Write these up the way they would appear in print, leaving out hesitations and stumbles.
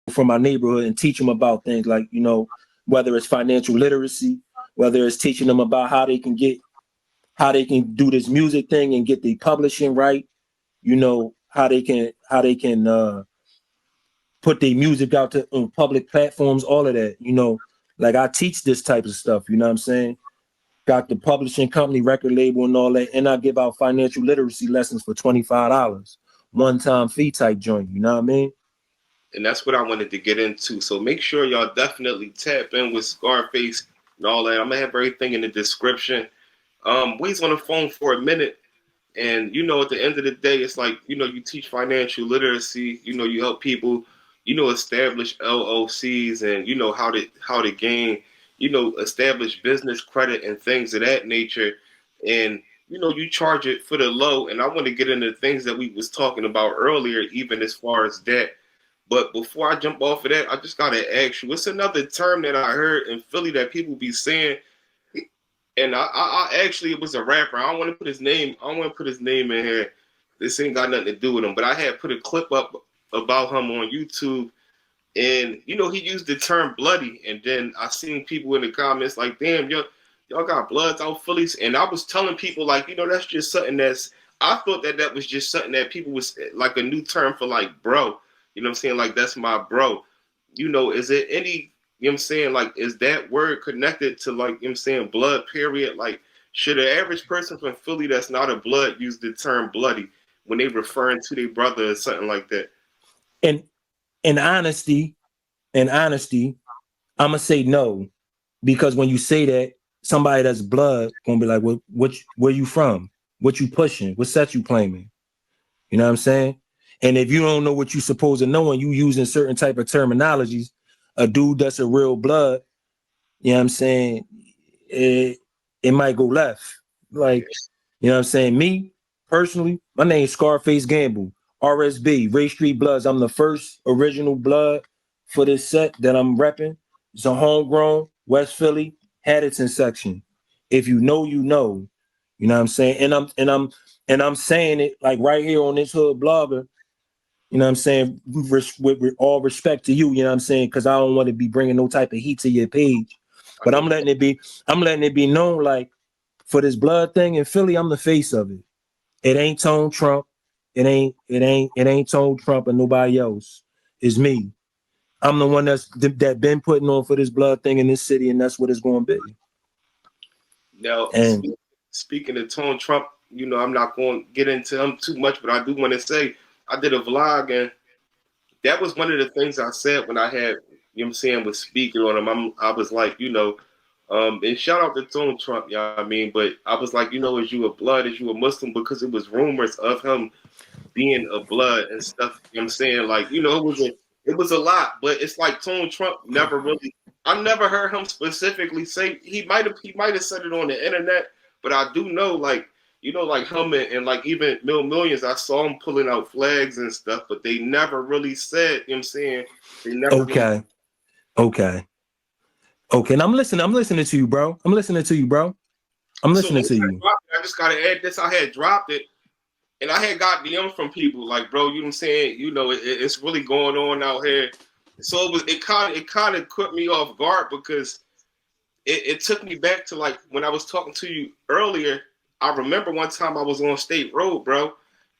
from my neighborhood and teach them about things like, whether it's financial literacy, whether it's teaching them about how they can do this music thing and get the publishing right, how they can put their music out to on public platforms, all of that, like I teach this type of stuff, you know what I'm saying? Got the publishing company, record label, and all that, and I give out financial literacy lessons for $25, one-time fee type joint. You know what I mean? And that's what I wanted to get into. So make sure y'all definitely tap in with Scarface and all that. I'm gonna have everything in the description. We's on the phone for a minute, and at the end of the day, it's like you teach financial literacy. You help people, establish LLCs and how to gain, establish business credit and things of that nature. And you charge it for the low. And I want to get into things that we was talking about earlier, even as far as that. But before I jump off of that, I just gotta ask you, what's another term that I heard in Philly that people be saying? And I actually, it was a rapper. I don't want to put his name. I don't want to put his name in here. This ain't got nothing to do with him. But I had put a clip up about him on YouTube, and he used the term bloody. And then I seen people in the comments like, "Damn, y'all got bloods out Philly." And I was telling people like, that's just something that's. I thought that was just something that people was like a new term for like bro. You know what I'm saying? Like that's my bro. Is it any? You know what I'm saying? Like, is that word connected to, like, blood, period? Like, should an average person from Philly that's not a blood use the term bloody when they referring to their brother or something like that? And in honesty, I'm gonna say no, because when you say that, somebody that's blood gonna be like, where you from? What you pushing? What set you claiming? You know what I'm saying? And if you don't know what you supposed to know and you using certain type of terminologies, a dude that's a real blood, you know what I'm saying, it might go left. Like, you know what I'm saying? Me, personally, my name's Scarface Gamble, RSB, Ray Street Bloods. I'm the first original blood for this set that I'm repping. It's a homegrown, West Philly, Haddington section. If you know, you know. You know what I'm saying? And I'm saying it like right here on this hood blogger, you know what I'm saying, with all respect to you, you know what I'm saying, because I don't want to be bringing no type of heat to your page. But I'm letting it be known, like, for this blood thing in Philly, I'm the face of it. It ain't Tone Trump. It ain't Tone Trump and nobody else. It's me. I'm the one that been putting on for this blood thing in this city, and that's what it's going to be. Now, And speaking of Tone Trump, I'm not going to get into him too much, but I do want to say I did a vlog, and that was one of the things I said when I had, was speaking on him. I was like, and shout out to Tone Trump, I mean, but I was like, is you a blood, is you a Muslim? Because it was rumors of him being a blood and stuff. You know what I'm saying? Like, it was a lot, but it's like Tone Trump never really. I never heard him specifically say he might have said it on the internet, but I do know like him and like even Millions, I saw him pulling out flags and stuff, but they never really said, you know what I'm saying? They never really. okay. And I'm listening to you, bro. I'm listening to you. So I just gotta add this. I had dropped it. And I had got DMs from people like, bro, you know what I'm saying? It's really going on out here. So it kind of caught me off guard because it took me back to like when I was talking to you earlier. I remember one time I was on State Road, bro,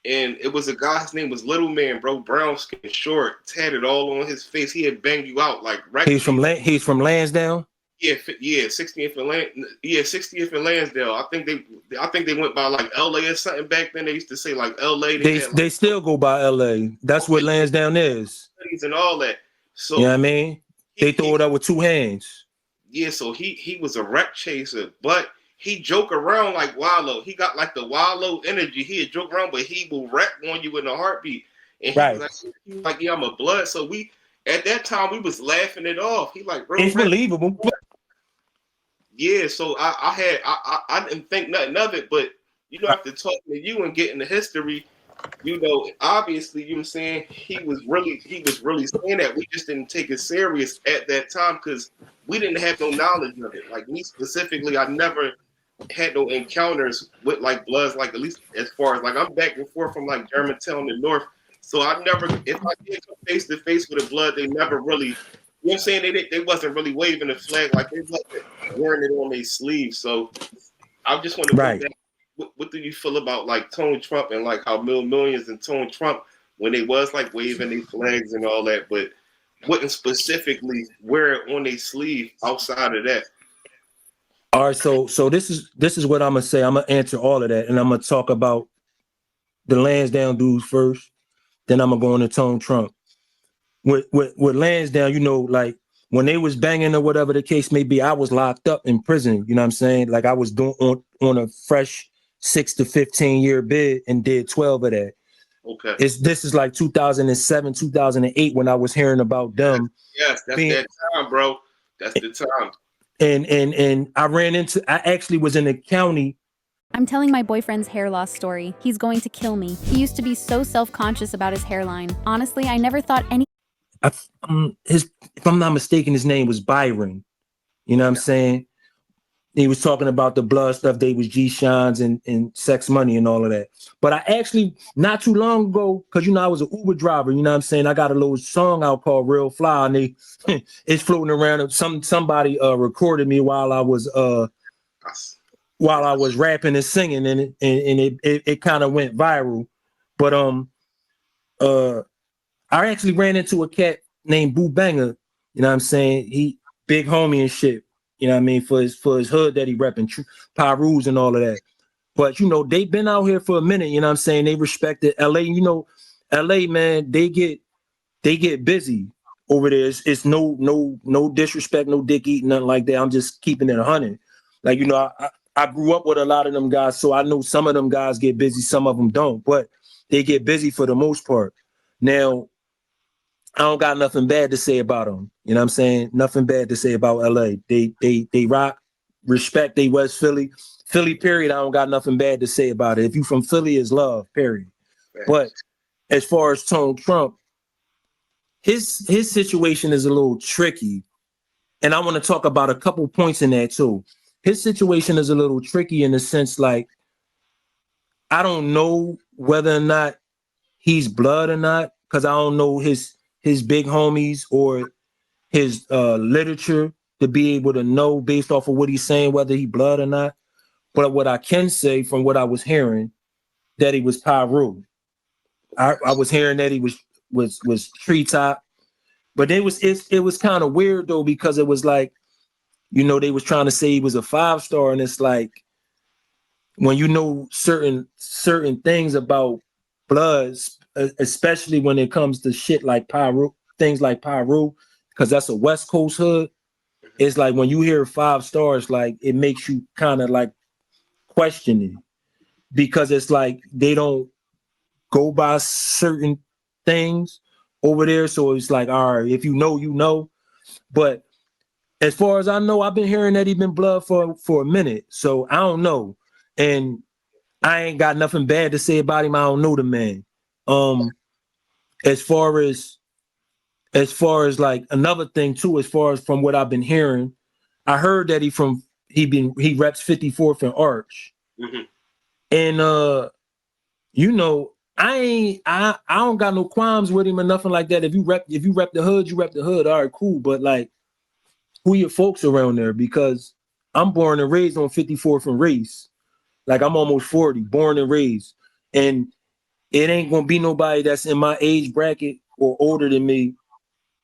and it was a guy. His name was Little Man, bro, brown skin, short, tatted all on his face. He had banged you out like right. He's from Lansdowne. Yeah, 60th and 60th and Lansdale. I think they went by like LA or something back then. They used to say like LA. They still go by LA. That's what Lansdowne is. And all that. So you know what I mean? They throw it out with two hands. Yeah, so he was a wreck chaser, but he joke around like Wallow. He got like the Wallow energy. He'd joke around, but he will wreck on you in a heartbeat. And he was like, yeah, I'm a blood. So we at that time we was laughing it off. He like, bro, it's believable. Yeah, so I didn't think nothing of it, but after talking to you and getting the history, obviously, you know what I'm saying, he was really saying that. We just didn't take it serious at that time because we didn't have no knowledge of it. Like me specifically, I never had no encounters with like bloods, like at least as far as like I'm back and forth from like Germantown to North So I never, if I did come face to face with a blood, they never really, you know what I'm saying? They wasn't really waving the flag, like they wasn't wearing it on their sleeve. So I just want to go Right. back. What do you feel about like Tone Trump and like how Millions and Tone Trump, when they was like waving their flags and all that, but wouldn't specifically wear it on their sleeve outside of that? All right, so this is what I'm gonna say. I'm gonna answer all of that, and I'm gonna talk about the Lansdowne dudes first. Then I'm gonna go into Tone Trump. With Lansdowne, you know, like when they was banging or whatever the case may be, I was locked up in prison. You know what I'm saying? Like I was doing on a fresh 6 to 15 year bid and did 12 of that. Okay. This is like 2007, 2008 when I was hearing about them. Yes, that's being, that time, bro. That's the time. And I actually was in the county. I'm telling my boyfriend's hair loss story. He's going to kill me. He used to be so self-conscious about his hairline. Honestly, I never thought any. If I'm not mistaken, his name was Byron. You know what I'm saying? He was talking about the blood stuff. They was G-Shines and Sex Money and all of that. But I actually, not too long ago, because, you know, I was an Uber driver, you know what I'm saying? I got a little song out called Real Fly, and it's floating around. Somebody recorded me while I was rapping and singing, and it kind of went viral. But I actually ran into a cat named Boo Banger, you know what I'm saying? He big homie and shit. You know what I mean? For his hood that he repping, Pyrus and all of that. But, you know, they've been out here for a minute, you know what I'm saying? They respected LA. You know, LA, man, they get busy over there. It's no disrespect, no dick eating, nothing like that. I'm just keeping it 100. Like, you know, I grew up with a lot of them guys, so I know some of them guys get busy, some of them don't, but they get busy for the most part. Now, I don't got nothing bad to say about them. You know what I'm saying? Nothing bad to say about LA. They rock, respect, they West Philly. Philly, period. I don't got nothing bad to say about it. If you from Philly, is love, period. But as far as Tone Trump, his situation is a little tricky. And I want to talk about a couple points in that too. His situation is a little tricky in the sense, like, I don't know whether or not he's blood or not, because I don't know his big homies or his literature to be able to know based off of what he's saying whether he blood or not. But what I can say from what I was hearing, that he was Pyru. I was hearing that he was Treetop, but it was kind of weird though, because it was like, you know, they was trying to say he was a 5-star, and it's like, when you know certain things about Bloods, especially when it comes to shit like Pyru, things like Pyru, because that's a West Coast hood. It's like when you hear 5 stars, like it makes you kind of like question it, because it's like they don't go by certain things over there. So it's like, all right, if you know, you know. But as far as I know, I've been hearing that he's been blood for a minute. So I don't know. And I ain't got nothing bad to say about him. I don't know the man. As far as like another thing too, as far as from what I've been hearing, I heard that he reps 54th and Arch. Mm-hmm. And you know, I don't got no qualms with him or nothing like that. If you rep the hood, you rep the hood. All right, cool. But like, who your folks around there? Because I'm born and raised on 54th and Race. Like, I'm almost 40, born and raised. And it ain't gonna be nobody that's in my age bracket or older than me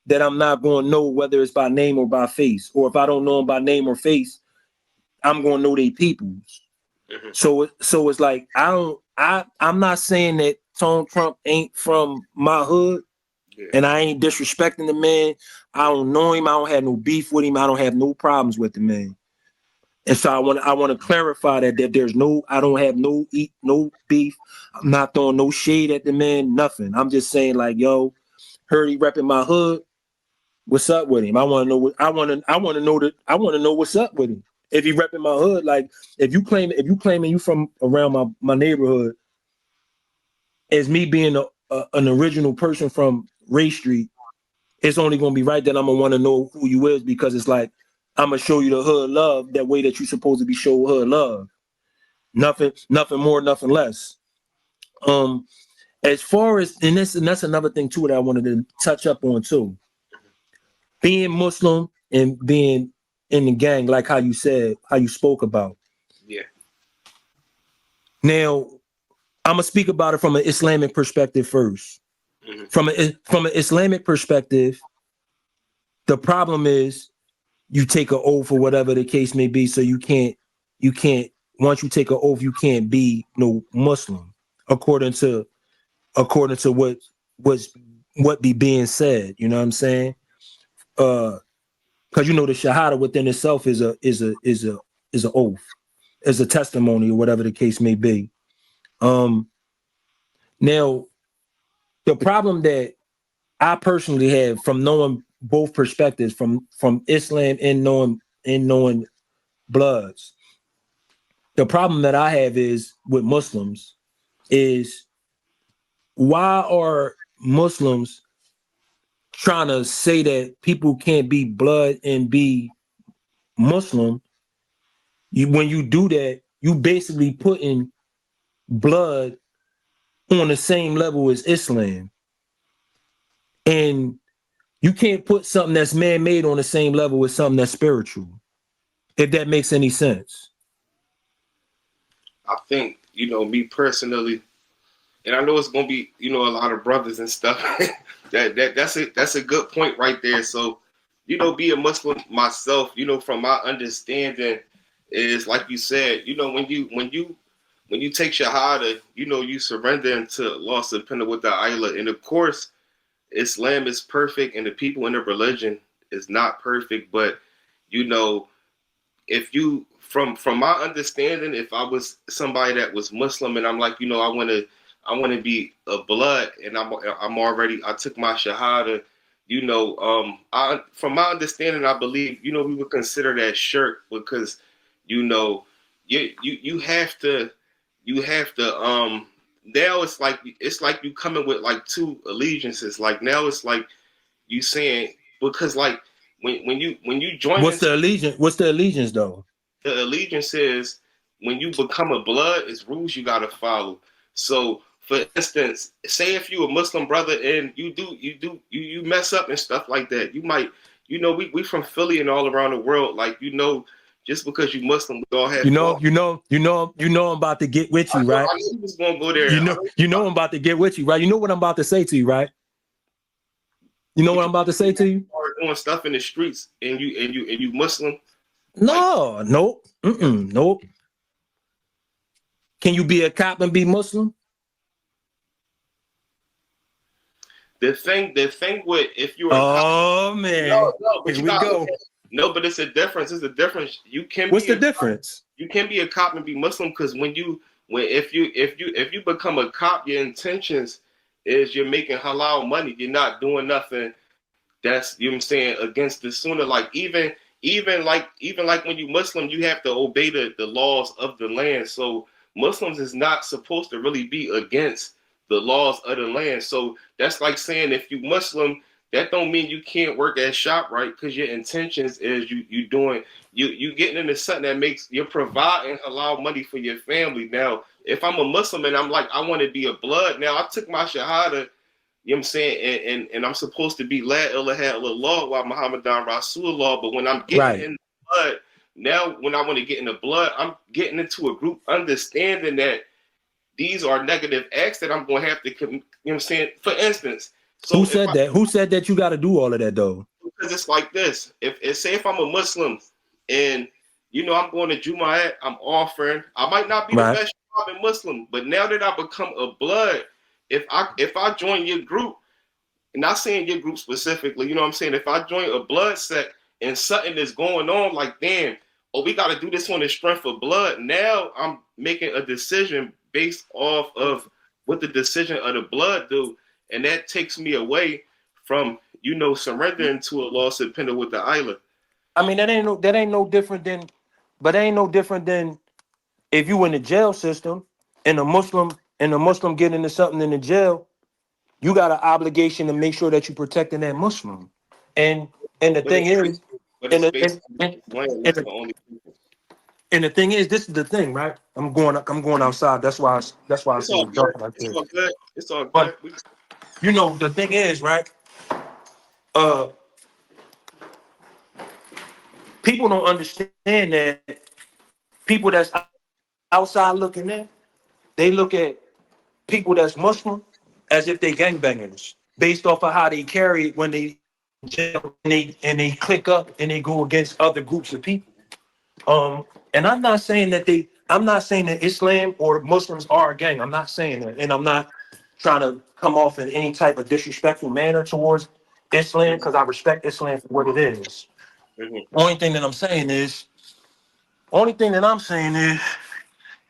that I'm not gonna know, whether it's by name or by face. Or if I don't know them by name or face, I'm gonna know they peoples. Mm-hmm. So it's like, I'm not saying that Tone Trump ain't from my hood. Yeah. And I ain't disrespecting the man. I don't know him. I don't have no beef with him. I don't have no problems with the man. And so I want to clarify that I don't have no beef. I'm not throwing no shade at the man, nothing. I'm just saying, like, yo, heard he repping my hood. What's up with him? I want to know what's up with him. If he repping my hood, like, if you claiming you from around my neighborhood, as me being an original person from Ray Street, it's only gonna be right that I'm gonna want to know who you is, because it's like, I'm gonna show you the hood love that way that you supposed to be showing hood love. Nothing more, nothing less. as far as and that's another thing too that I wanted to touch up on too. Being Muslim and being in the gang, like how you said, how you spoke about. Yeah. Now, I'm gonna speak about it from an Islamic perspective first. Mhm. From an Islamic perspective, the problem is you take an oath or whatever the case may be, so you can't once you take an oath, you can't be no Muslim according to what be being said. You know what I'm saying? Because you know the shahada within itself is an oath, is a testimony or whatever the case may be. Now the problem that I personally have from knowing both perspectives, from Islam and knowing Bloods, the problem that I have is with Muslims is why are Muslims trying to say that people can't be Blood and be Muslim? When you do that, you basically putting Blood on the same level as Islam. And you can't put something that's man-made on the same level as something that's spiritual, if that makes any sense. I think, me personally, and I know it's gonna be, a lot of brothers and stuff. that's a good point right there. So, be a Muslim myself, from my understanding, is like you said, when you take shahada, you surrender into Allah subhanahu wa ta'ala. And of course, Islam is perfect and the people in the religion is not perfect. But, if you, from my understanding, if I was somebody that was Muslim and I'm like, I want to be a Blood and I took my shahada, from my understanding, I believe, we would consider that shirk because, you have to now it's like you coming with like two allegiances. Like now it's like you saying, because like when you join What's the allegiance though? the allegiance is when you become a Blood, it's rules you gotta follow. So for instance, say if you a Muslim brother and you mess up and stuff like that, you might, we from Philly and all around the world, like, just because you Muslim, we all have You know I'm about to get with you, right? I knew he was gonna go there. You know I'm about to get with you, right? You know what I'm about to say to you, right? You know what I'm about to say to you? Doing stuff in the streets and you Muslim. No, nope. Nope. Can you be a cop and be Muslim? The thing with if you're oh man, but here we go. No, but it's a difference. It's a difference. You can. What's the difference? You can be a cop and be Muslim because if you become a cop, your intentions is you're making halal money. You're not doing nothing that's, what I'm saying, against the sunnah. Like even like when you Muslim, you have to obey the laws of the land. So Muslims is not supposed to really be against the laws of the land. So that's like saying if you Muslim, that don't mean you can't work at ShopRite because your intentions is you getting into something that makes you're providing halal money for your family. Now, if I'm a Muslim and I'm like, I want to be a Blood, now I took my shahada, you know what I'm saying, and I'm supposed to be La ilaha illallah wa Muhammadan Rasulullah, but when I'm getting in the Blood, now when I want to get in the Blood, I'm getting into a group understanding that these are negative acts that I'm going to have to, you know what I'm saying? For instance, so who said that? Who said that you got to do all of that though? Because it's like this. If I'm a Muslim and I'm going to Jumu'at, I'm offering. I might not be the best Muslim, but now that I become a Blood, if I join your group, and not saying your group specifically, you know what I'm saying? If I join a Blood sect and something is going on, like damn, we got to do this on the strength of Blood. Now I'm making a decision based off of what the decision of the Blood do. And that takes me away from, surrendering to Allah subhanahu wa ta'ala. I mean, that ain't no different than if you in the jail system and a Muslim get into something in the jail, you got an obligation to make sure that you're protecting that Muslim. And the thing is, And the thing is, this is the thing, right? I'm going outside. That's why I It's say all it's good. dark like It's this. all good. It's all But good. you know, the thing is, right? Uh, people don't understand that people that's outside looking in, they look at people that's Muslim as if they gangbangers based off of how they carry it when they and they click up and they go against other groups of people. And I'm not saying that Islam or Muslims are a gang. I'm not saying that, and I'm not trying to come off in any type of disrespectful manner towards Islam because I respect Islam for what it is. Mhm. Only thing that I'm saying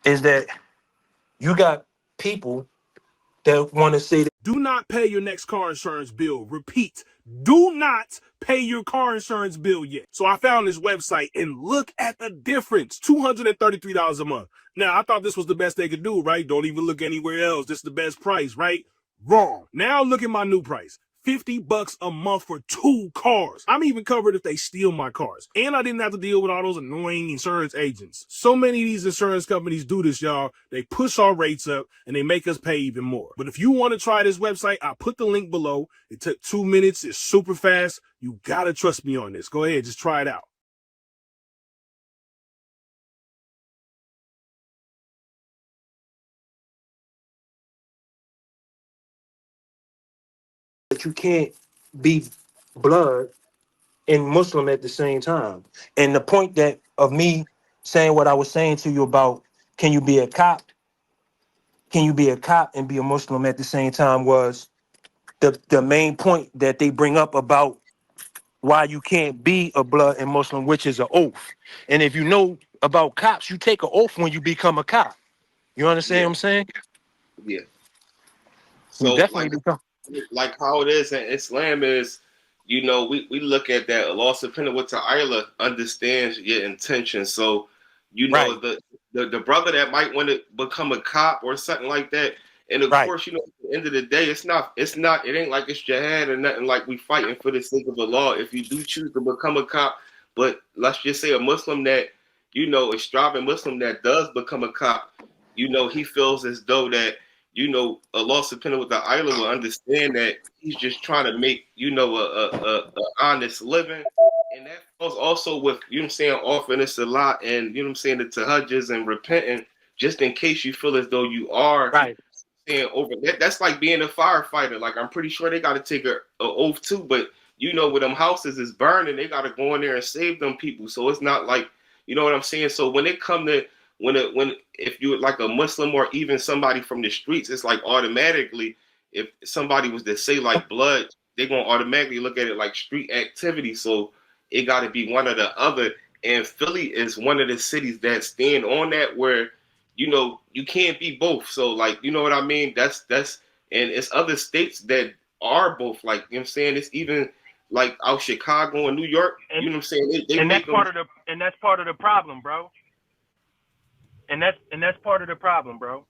is that you got people that want to say that. Do not pay your next car insurance bill. Repeat, do not pay your car insurance bill yet. So I found this website and look at the difference. $233 a month. Now, I thought this was the best they could do, right? Don't even look anywhere else. This is the best price, right? Wrong. Now look at my new price. $50 a month for 2 cars. I'm even covered if they steal my cars. And I didn't have to deal with all those annoying insurance agents. So many of these insurance companies do this, y'all. They push our rates up and they make us pay even more. But if you want to try this website, I put the link below. It took 2 minutes. It's super fast. You gotta trust me on this. Go ahead, just try it out. You can't be blood and Muslim at the same time. And the point that of me saying what I was saying to you about can you be a cop? Can you be a cop and be a Muslim at the same time was the main point that they bring up about why you can't be a blood and Muslim, which is an oath. And if you know about cops, you take an oath when you become a cop. You understand Yeah, what I'm saying? yeah. You So definitely become like how it is in Islam is, we look at that Allah subhanahu wa ta'ala understands your intention. So, right, the brother that might want to become a cop or something like that. And of right, course, at the end of the day, it ain't like it's jihad or nothing like we fighting for the sake of the law. If you do choose to become a cop, but let's just say a Muslim that, a striving Muslim that does become a cop, he feels as though that Allah subhanahu wa ta'ala will understand that he's just trying to make, a honest living. And that falls also with, offering this a lot and, the tahajjuds and repenting just in case you feel as though you are right. saying over that. That's like being a firefighter. Like, I'm pretty sure they got to take a oath too, but when them houses is burning, they got to go in there and save them people. So it's not like, you know what I'm saying? So when it come to, if you're like a Muslim or even somebody from the streets, it's like automatically, if somebody was to say like blood, they're going to automatically look at it like street activity. So it got to be one or the other. And Philly is one of the cities that stand on that where, you can't be both. So like, you know what I mean? And it's other states that are both, like, you know what I'm saying? It's even like out Chicago and New York, And you know what I'm saying? They and make that's them. part of the problem, bro. And that's part of the problem, bro.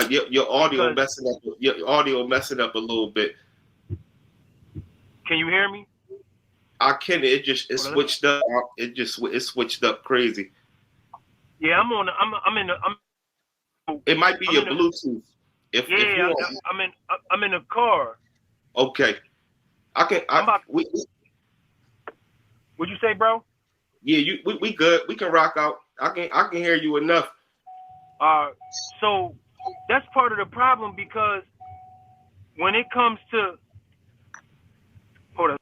Your audio Because messing up. Your audio messing up a little bit. can you hear me? I can. It Hold on, let me- switched up. It switched up crazy. Yeah, I'm in the It might be I'm your in the Bluetooth. If you yeah don't, I'm in the car. okay. I can. I'm about. We What'd you say, bro? yeah. We good. We can rock out. I can hear you enough. So that's part of the problem because when it comes to hold on.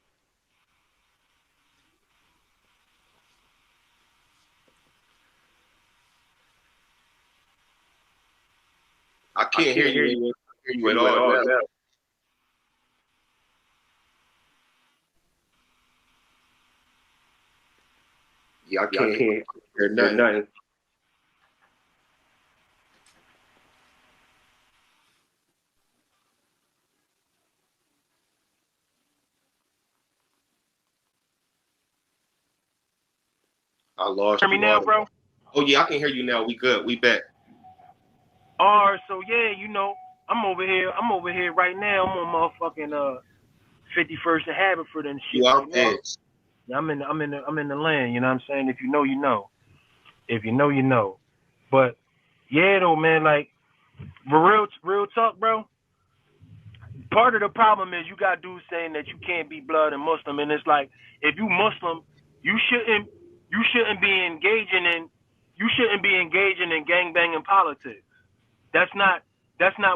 I can't hear you. I can't hear you at all now. Yeah, I can't hear nothing. I lost Hear me you. now, bro? Oh yeah, I can hear you now. We good. We back. So yeah, I'm over here right now. I'm on motherfucking 51st and Haverford and shit You right out now. there? I'm in the land, you know what I'm saying? If you know, you know. If you know, you know. But yeah, though, man, like real talk, bro. Part of the problem is you got dudes saying that you can't be blood and Muslim, and it's like if you Muslim, you shouldn't be engaging in gangbanging politics. That's not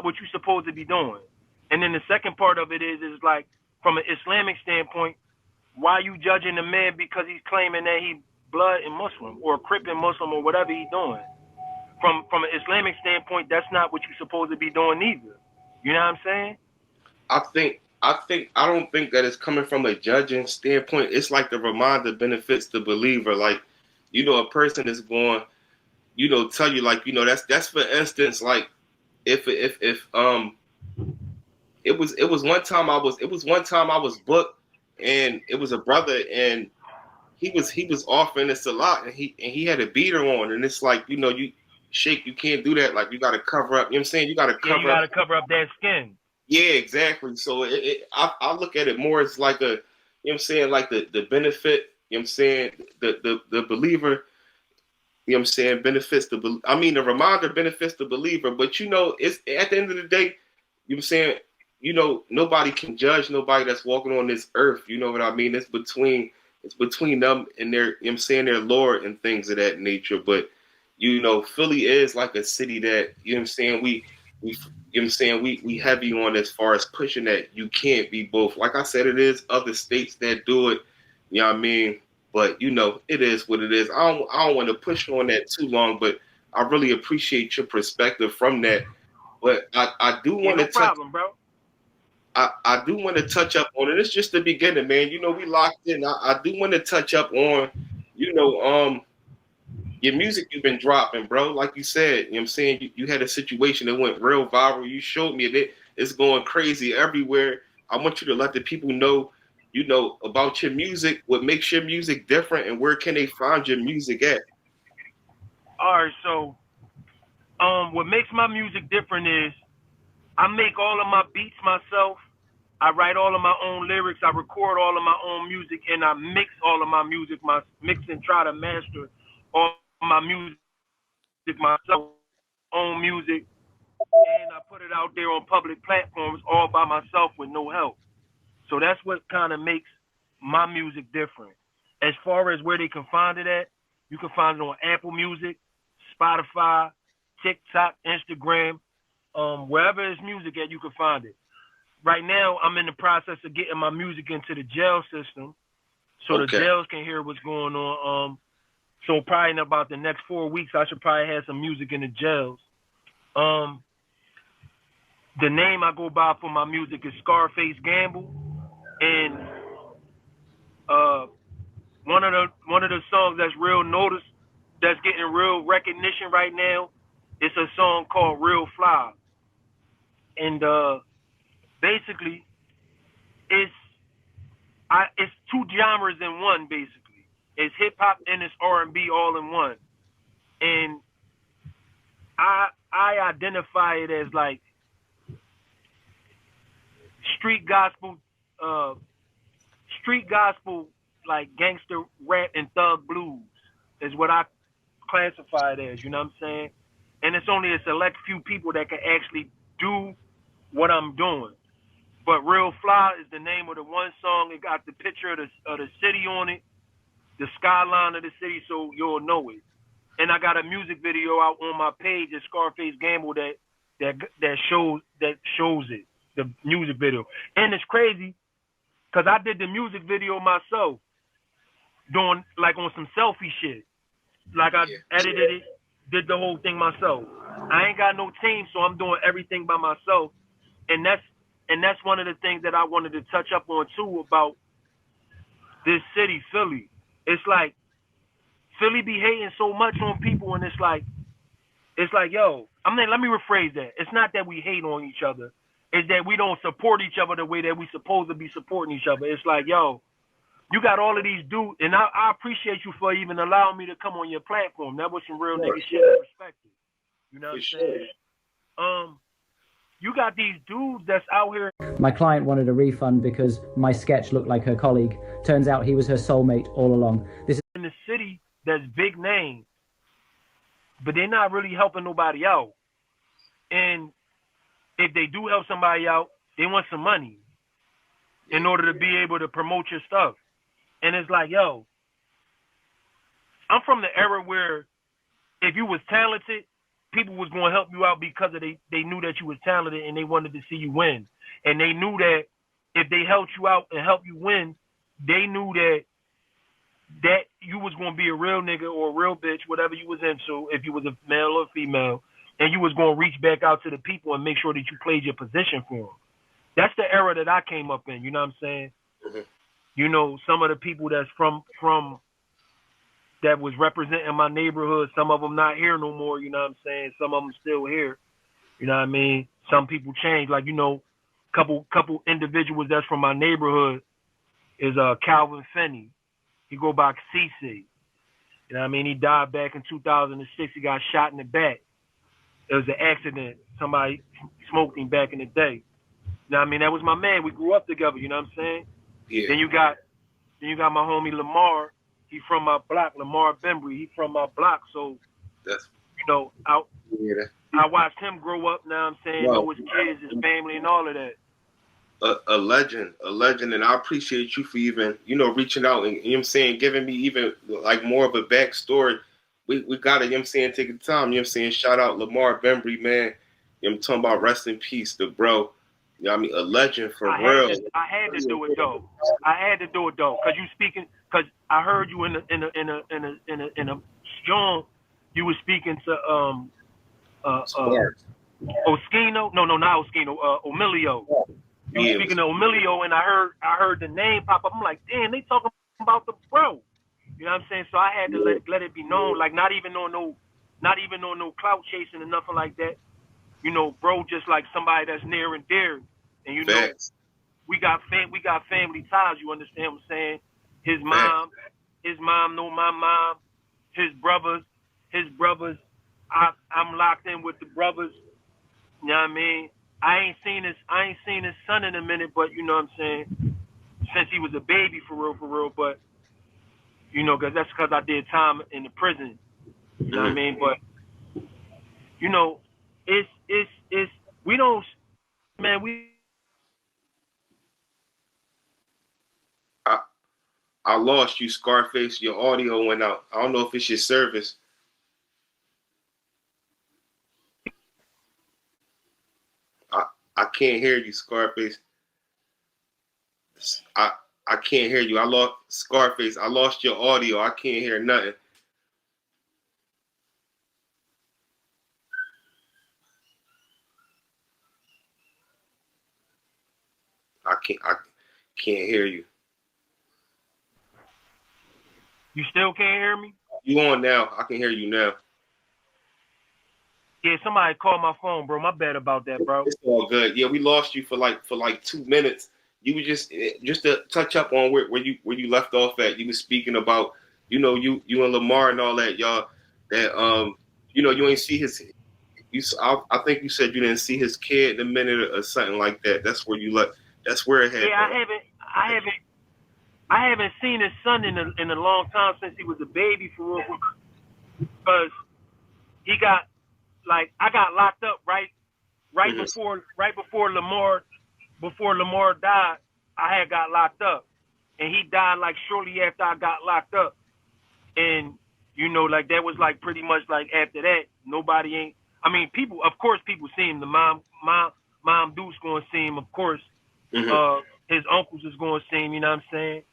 what you're supposed to be doing. And then the second part of it is like from an Islamic standpoint, why you judging the man because he's claiming that he blood and Muslim or Crip and Muslim or whatever he's doing? From an Islamic standpoint, that's not what you're supposed to be doing either. You know what I'm saying? I don't think that it's coming from a judging standpoint. It's like the reminder benefits the believer. Like, you know, a person is going, you know, tell you like, you know, that's for instance, like if it was one time I was booked and it was a brother and he was offering this a lot and he had a beater on and it's like, you know, you can't do that. Like you got to cover up. You know what I'm saying? You got to cover up that skin. Yeah, exactly. So I look at it more as like a, you know what I'm saying, like the benefit, you know what I'm saying, the believer, you know what I'm saying, benefits the reminder benefits the believer. But you know, it's at the end of the day, you know what I'm saying, you know, nobody can judge nobody that's walking on this earth. You know what I mean? It's between them and their, you know what I'm saying, their Lord and things of that nature. But you know, Philly is like a city that, you know what I'm saying, we you know what I'm saying, we heavy on as far as pushing that you can't be both. Like I said, it is other states that do it, you know what I mean? But you know, it is what it is. I don't want to push on that too long, but I really appreciate your perspective from that. But I do want to touch, bro. I do want to touch up on it. It's just the beginning, man. You know, we locked in. I do want to touch up on, you know, your music you've been dropping, bro. Like you said, you know what I'm saying? You had a situation that went real viral. You showed me that it's going crazy everywhere. I want you to let the people know, you know, about your music, what makes your music different, and where can they find your music at? All right, so what makes my music different is I make all of my beats myself. I write all of my own lyrics. I record all of my own music, and I mix all of my music, mix and try to master all my music myself, own music, and I put it out there on public platforms all by myself with no help. So that's what kind of makes my music different. As far as where they can find it at, you can find it on Apple Music, Spotify, TikTok, Instagram, wherever there's music at, you can find it. Right now, I'm in the process of getting my music into the jail system so the jails can hear what's going on. So probably in about the next 4 weeks, I should probably have some music in the jails. The name I go by for my music is Scarface Gamble, and one of the songs that's real noticed, that's getting real recognition right now, is a song called Real Fly, and basically, it's two genres in one. Basically. It's hip hop and it's R&B all in one, and I identify it as like street gospel, like gangster rap and thug blues is what I classify it as. You know what I'm saying? And it's only a select few people that can actually do what I'm doing. But Real Fly is the name of the one song. It got the picture of the city on it, the skyline of the city, so you'll know it. And I got a music video out on my page at Scarface Gamble that shows it, the music video. And it's crazy because I did the music video myself, doing like on some selfie shit. Like I edited it, did the whole thing myself. I ain't got no team, so I'm doing everything by myself. And that's one of the things that I wanted to touch up on too about this city, Philly. It's like Philly be hating so much on people, and it's like, yo, I mean, let me rephrase that. It's not that we hate on each other. It's that we don't support each other the way that we supposed to be supporting each other. It's like, yo, you got all of these dudes, and I appreciate you for even allowing me to come on your platform. That was some real nigga shit I respected. You know what I'm saying? You got these dudes that's out here. My client wanted a refund because my sketch looked like her colleague. Turns out he was her soulmate all along. This is in the city that's big name, but they're not really helping nobody out. And if they do help somebody out, they want some money in order to be able to promote your stuff. And it's like, yo, I'm from the era where if you was talented, people was going to help you out because of they knew that you was talented and they wanted to see you win. And they knew that if they helped you out and helped you win, they knew that you was going to be a real nigga or a real bitch, whatever you was into, if you was a male or female, and you was going to reach back out to the people and make sure that you played your position for them. That's the era that I came up in, you know what I'm saying? Mm-hmm. You know, some of the people that's from that was representing my neighborhood, some of them not here no more, you know what I'm saying? Some of them still here, you know what I mean? Some people change, like, you know, couple individuals that's from my neighborhood is Calvin Finney. He go by CC. You know what I mean? He died back in 2006. He got shot in the back. It was an accident. Somebody smoked him back in the day. You know what I mean? That was my man. We grew up together, you know what I'm saying? Yeah. Then you got my homie Lamar. He from my block, Lamar Bembry. He from my block. So, That's you know, I watched him grow up, now I'm saying, know his kids, his family, and all of that. A legend, and I appreciate you for even, you know, reaching out and, you know what I'm saying, giving me even like more of a backstory. We gotta, you know what I'm saying, take the time, you know what I'm saying, shout out Lamar Bembry, man. You know, I'm talking about rest in peace, the bro. You know what I mean? A legend for real. I had to do it though. Cause you speaking, cause I heard you in a strong, you were speaking to Oskino. No, not Oskino. Emilio. You were speaking to Emilio, and I heard the name pop up. I'm like, damn, they talking about the bro. You know what I'm saying? So I had to let it be known, like not even on no clout chasing or nothing like that. You know, bro, just like somebody that's near and dear. And you know, we got family ties. You understand what I'm saying? His mom know my mom. His brothers. I'm locked in with the brothers. You know what I mean? I ain't seen his son in a minute, but you know what I'm saying? Since he was a baby, for real. But you know, that's because I did time in the prison. You know what I mean? But you know, it's we don't, man. I lost you, Scarface. Your audio went out. I don't know if it's your service. I can't hear you, Scarface. I can't hear you. I lost Scarface. I lost your audio. I can't hear nothing. I can't hear you. You still can't hear me? You on now? I can hear you now. Yeah, somebody called my phone, bro. My bad about that, bro. It's all good. Yeah, we lost you for like 2 minutes. You were just to touch up on where you left off at. You were speaking about, you know, you and Lamar and all that, y'all. That you know, you ain't see his. I think you said you didn't see his kid in a minute or something like that. That's where you left. That's where it had. Yeah, I haven't seen his son in a long time, since he was a baby, for real. Because he got, like, I got locked up right before Lamar died. I had got locked up, and he died like shortly after I got locked up. And you know, like, that was like pretty much like after that, nobody ain't. I mean, people, of course, people see him. The mom Deuce going to see him, of course. His uncles is going to see him. You know what I'm saying?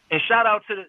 And shout out to